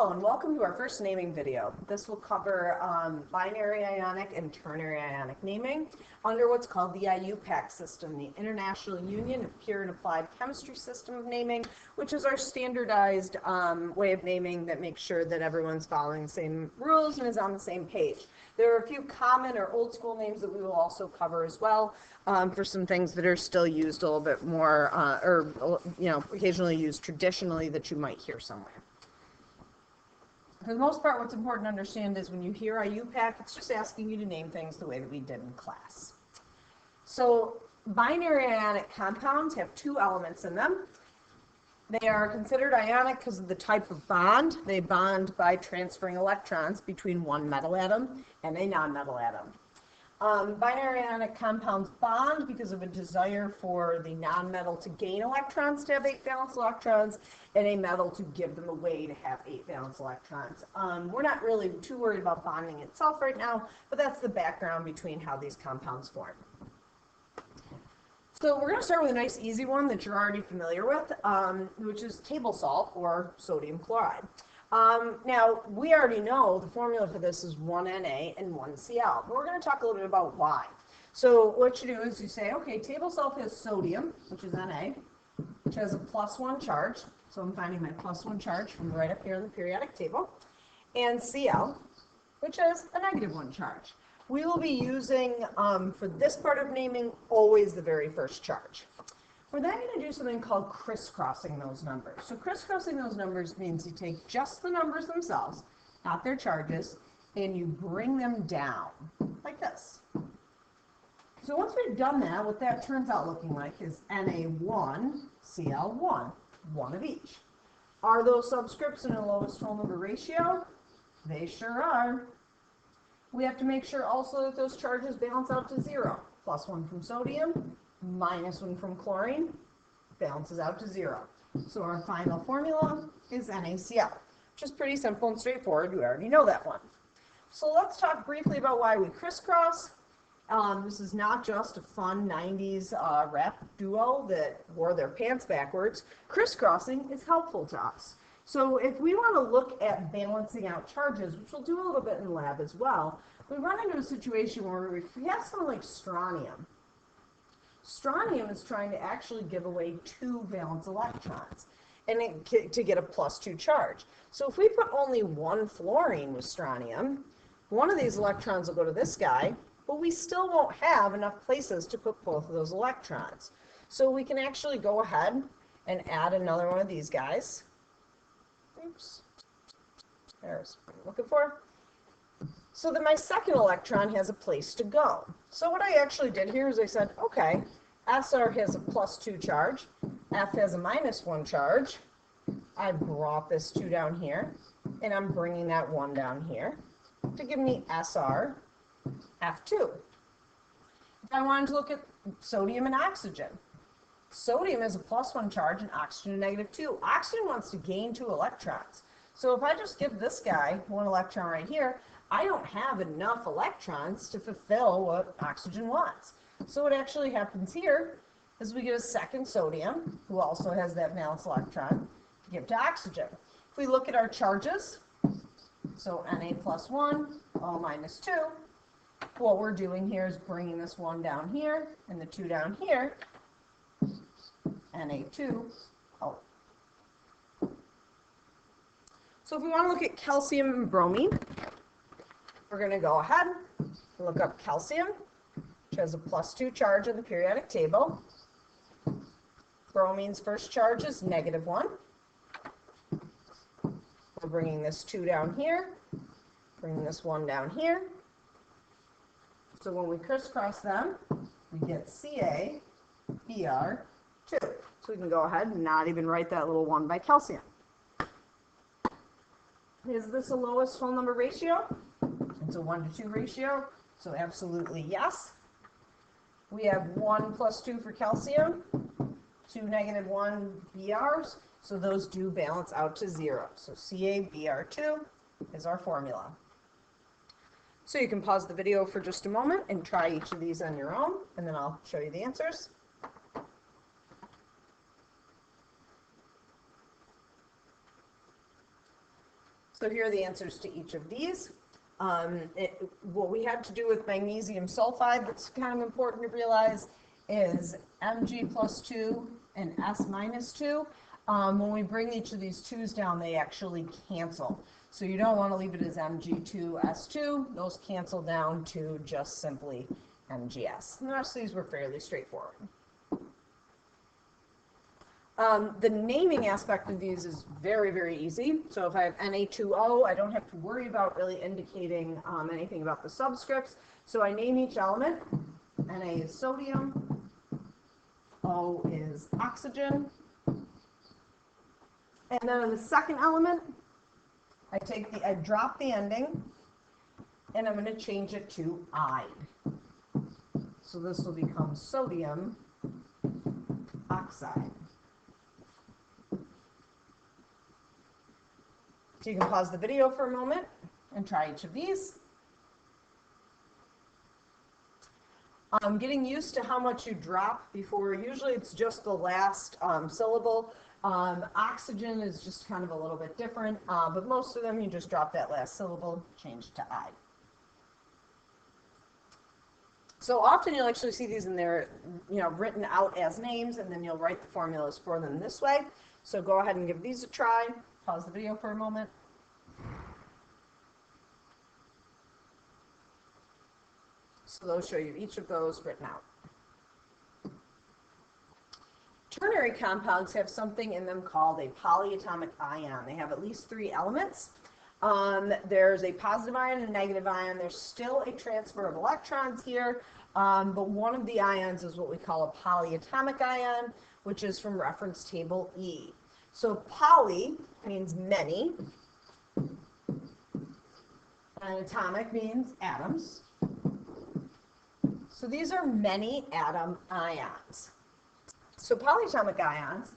Hello and welcome to our first naming video. This will cover binary ionic and ternary ionic naming under what's called the IUPAC system, the International Union of Pure and Applied Chemistry System of Naming, which is our standardized way of naming that makes sure that everyone's following the same rules and is on the same page. There are a few common or old school names that we will also cover as well for some things that are still used a little bit more occasionally used traditionally that you might hear somewhere. For the most part, what's important to understand is when you hear IUPAC, it's just asking you to name things the way that we did in class. So binary ionic compounds have two elements in them. They are considered ionic because of the type of bond. They bond by transferring electrons between one metal atom and a nonmetal atom. Binary ionic compounds bond because of a desire for the nonmetal to gain electrons to have 8 valence electrons and a metal to give them away to have 8 valence electrons. We're not really too worried about bonding itself right now, but that's the background between how these compounds form. So we're going to start with a nice easy one that you're already familiar with, which is table salt or sodium chloride. Now, we already know the formula for this is 1Na and 1Cl, but we're going to talk a little bit about why. So what you do is you say, okay, table salt has sodium, which is Na, which has a +1 charge. So I'm finding my +1 charge from right up here in the periodic table, and Cl, which has a -1 charge. We will be using, for this part of naming, always the very first charge. We're then going to do something called crisscrossing those numbers. So crisscrossing those numbers means you take just the numbers themselves, not their charges, and you bring them down, like this. So once we've done that, what that turns out looking like is Na1, Cl1, one of each. Are those subscripts in a lowest whole number ratio? They sure are. We have to make sure also that those charges balance out to 0. +1 from sodium, -1 from chlorine, balances out to 0. So our final formula is NaCl, which is pretty simple and straightforward. You already know that one. So let's talk briefly about why we crisscross. This is not just a fun 90s rap duo that wore their pants backwards. Crisscrossing is helpful to us. So if we want to look at balancing out charges, which we'll do a little bit in the lab as well, we run into a situation where if we have something like strontium, strontium is trying to actually give away 2 valence electrons and to get a +2 charge. So if we put only 1 fluorine with strontium, one of these electrons will go to this guy, but we still won't have enough places to put both of those electrons. So we can actually go ahead and add another one of these guys. Oops. There's what I'm looking for. So that my second electron has a place to go. So what I actually did here is I said, okay, Sr has a +2 charge, F has a -1 charge. I brought this 2 down here, and I'm bringing that 1 down here to give me Sr F2. If I wanted to look at sodium and oxygen, sodium has a +1 charge and oxygen a -2. Oxygen wants to gain 2 electrons. So if I just give this guy 1 electron right here, I don't have enough electrons to fulfill what oxygen wants. So what actually happens here is we get a second sodium, who also has that valence electron, to give to oxygen. If we look at our charges, so Na +1, O -2, what we're doing here is bringing this 1 down here and the 2 down here, Na2, O. So if we want to look at calcium and bromine, we're going to go ahead and look up calcium, which has a +2 charge in the periodic table. Bromine's first charge is -1. We're bringing this 2 down here, bringing this 1 down here. So when we crisscross them, we get CaBr2. So we can go ahead and not even write that little 1 by calcium. Is this a lowest whole number ratio? It's a 1-to-2 ratio, so absolutely yes. We have 1 + 2 for calcium, 2 -1 Brs, so those do balance out to 0. So CaBr2 is our formula. So you can pause the video for just a moment and try each of these on your own, and then I'll show you the answers. So here are the answers to each of these. What we had to do with magnesium sulfide that's kind of important to realize is Mg plus 2 and S minus 2. When we bring each of these 2's down, they actually cancel. So you don't want to leave it as Mg2S2. Those cancel down to just simply MgS. And the rest of these were fairly straightforward. The naming aspect of these is very, very easy. So if I have Na2O, I don't have to worry about really indicating anything about the subscripts. So I name each element. Na is sodium, O is oxygen. And then in the second element, I drop the ending, and I'm going to change it to ide. So this will become sodium oxide. So you can pause the video for a moment and try each of these. Getting used to how much you drop before, usually it's just the last syllable. Oxygen is just kind of a little bit different, but most of them you just drop that last syllable, change to ide. So often you'll actually see these in there, written out as names, and then you'll write the formulas for them this way. So go ahead and give these a try. Pause the video for a moment. So those show you each of those written out. Ternary compounds have something in them called a polyatomic ion. They have at least 3 elements. There's a positive ion and a negative ion. There's still a transfer of electrons here, but one of the ions is what we call a polyatomic ion, which is from reference table E. So poly means many, and atomic means atoms. So these are many atom ions. So polyatomic ions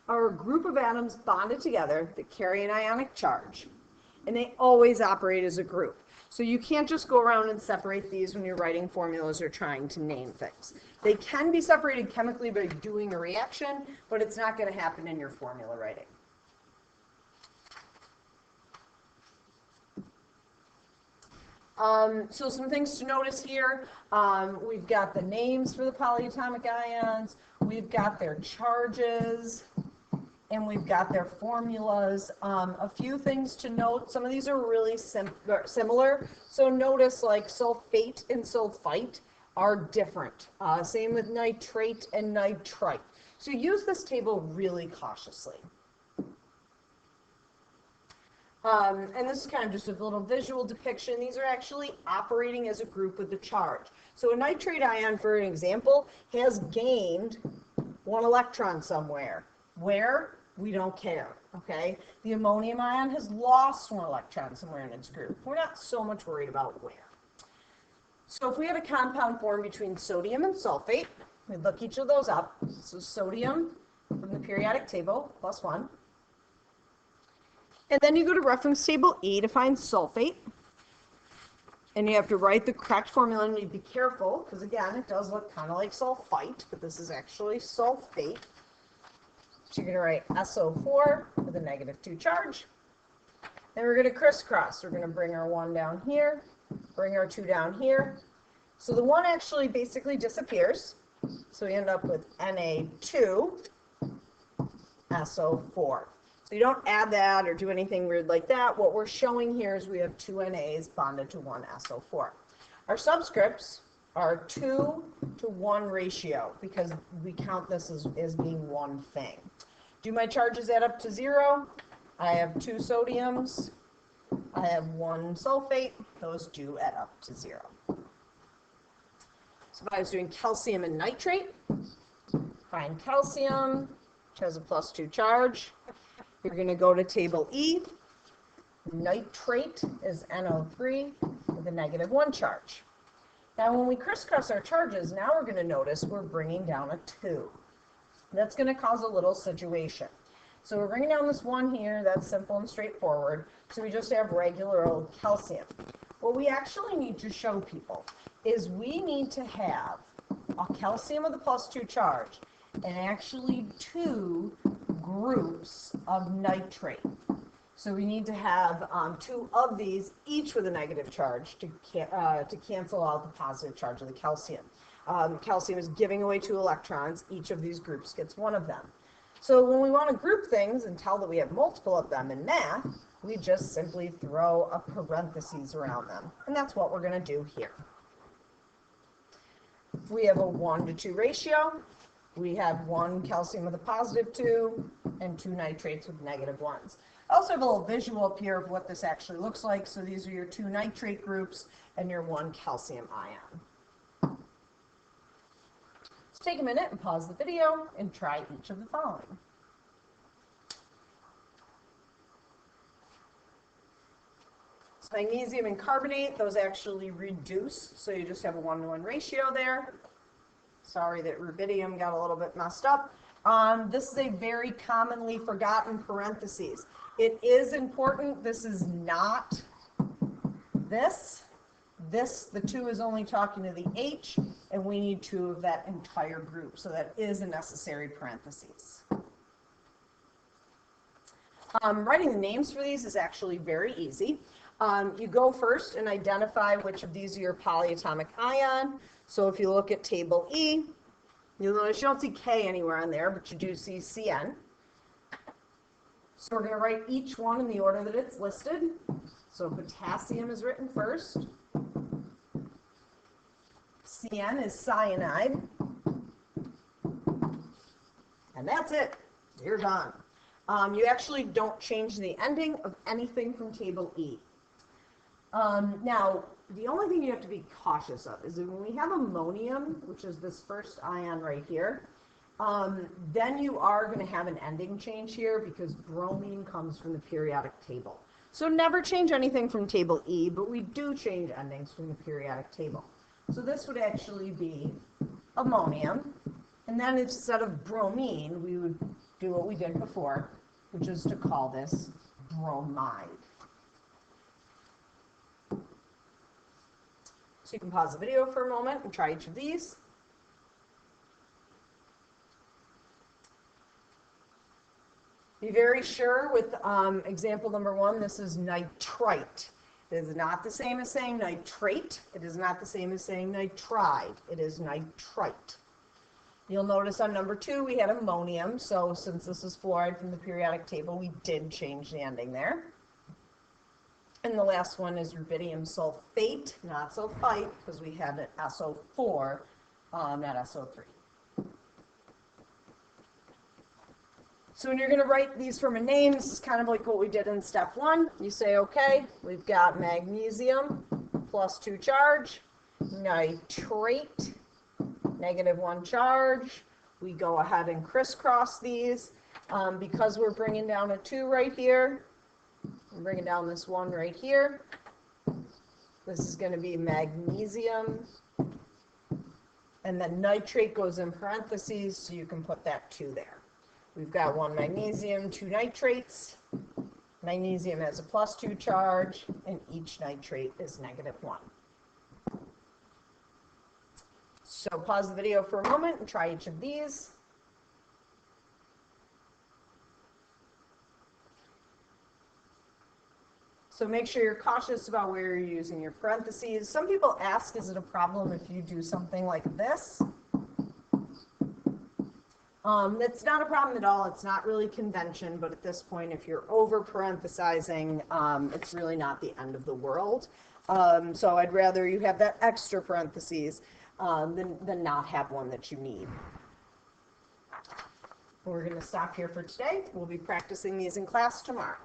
are a group of atoms bonded together that carry an ionic charge, and they always operate as a group. So you can't just go around and separate these when you're writing formulas or trying to name things. They can be separated chemically by doing a reaction, but it's not going to happen in your formula writing. So some things to notice here, we've got the names for the polyatomic ions, we've got their charges, and we've got their formulas. A few things to note, some of these are really similar, so notice like sulfate and sulfite are different. Same with nitrate and nitrite. So use this table really cautiously. And this is kind of just a little visual depiction. These are actually operating as a group with the charge. So a nitrate ion, for an example, has gained 1 electron somewhere. Where? We don't care, okay? The ammonium ion has lost 1 electron somewhere in its group. We're not so much worried about where. So if we have a compound formed between sodium and sulfate, we look each of those up. So sodium from the periodic table, +1. And then you go to reference table E to find sulfate. And you have to write the correct formula, and you be careful, because again, it does look kind of like sulfite, but this is actually sulfate. So you're going to write SO4 with a -2 charge. Then we're going to crisscross. We're going to bring our 1 down here, bring our 2 down here. So the 1 actually basically disappears. So we end up with Na2SO4. So you don't add that or do anything weird like that. What we're showing here is we have 2 NAs bonded to 1 SO4. Our subscripts are 2 to 1 ratio because we count this as being one thing. Do my charges add up to 0? I have 2 sodiums. I have 1 sulfate. Those do add up to 0. So if I was doing calcium and nitrate, find calcium, which has a +2 charge. You're going to go to table E. Nitrate is NO3 with a -1 charge. Now when we crisscross our charges, now we're going to notice we're bringing down a 2. That's going to cause a little situation. So we're bringing down this 1 here. That's simple and straightforward. So we just have regular old calcium. What we actually need to show people is we need to have a calcium with a +2 charge and actually 2 groups of nitrate. So we need to have two of these, each with a negative charge, to cancel out the positive charge of the calcium. Calcium is giving away 2 electrons. Each of these groups gets 1 of them. So when we want to group things and tell that we have multiple of them in math, we just simply throw a parentheses around them. And that's what we're going to do here. If we have a 1-to-2 ratio, we have 1 calcium with a positive 2 and 2 nitrates with negative 1s. I also have a little visual up here of what this actually looks like. So these are your 2 nitrate groups and your 1 calcium ion. Take a minute and pause the video and try each of the following. So magnesium and carbonate, those actually reduce, so you just have a 1-to-1 ratio there. Sorry that rubidium got a little bit messed up. This is a very commonly forgotten parentheses. It is important. This is not this. The 2 is only talking to the H, and we need 2 of that entire group. So that is a necessary parentheses. Writing the names for these is actually very easy. You go first and identify which of these are your polyatomic ion. So if you look at table E, you'll notice you don't see K anywhere on there, but you do see Cn. So we're going to write each one in the order that it's listed. So potassium is written first. Cn is cyanide. And that's it. You're done. You actually don't change the ending of anything from table E. Now, the only thing you have to be cautious of is that when we have ammonium, which is this first ion right here, then you are going to have an ending change here because bromine comes from the periodic table. So never change anything from table E, but we do change endings from the periodic table. So this would actually be ammonium, and then instead of bromine, we would do what we did before, which is to call this bromide. So you can pause the video for a moment and try each of these. Be very sure with example number 1, this is nitrite. It is not the same as saying nitrate. It is not the same as saying nitride. It is nitrite. You'll notice on number 2 we had ammonium, so since this is fluoride from the periodic table, we did change the ending there. And the last one is rubidium sulfate, not sulfite, because we had an SO4, not SO3. So when you're going to write these from a name, this is kind of like what we did in step 1. You say, okay, we've got magnesium, +2 charge, nitrate, -1 charge. We go ahead and crisscross these. Because we're bringing down a 2 right here, I'm bringing down this 1 right here. This is going to be magnesium. And then nitrate goes in parentheses, so you can put that 2 there. We've got 1 magnesium, 2 nitrates. Magnesium has a +2 charge, and each nitrate is -1. So pause the video for a moment and try each of these. So make sure you're cautious about where you're using your parentheses. Some people ask, is it a problem if you do something like this? That's not a problem at all. It's not really convention, but at this point, if you're over parenthesizing, it's really not the end of the world. So I'd rather you have that extra parentheses than not have one that you need. We're going to stop here for today. We'll be practicing these in class tomorrow.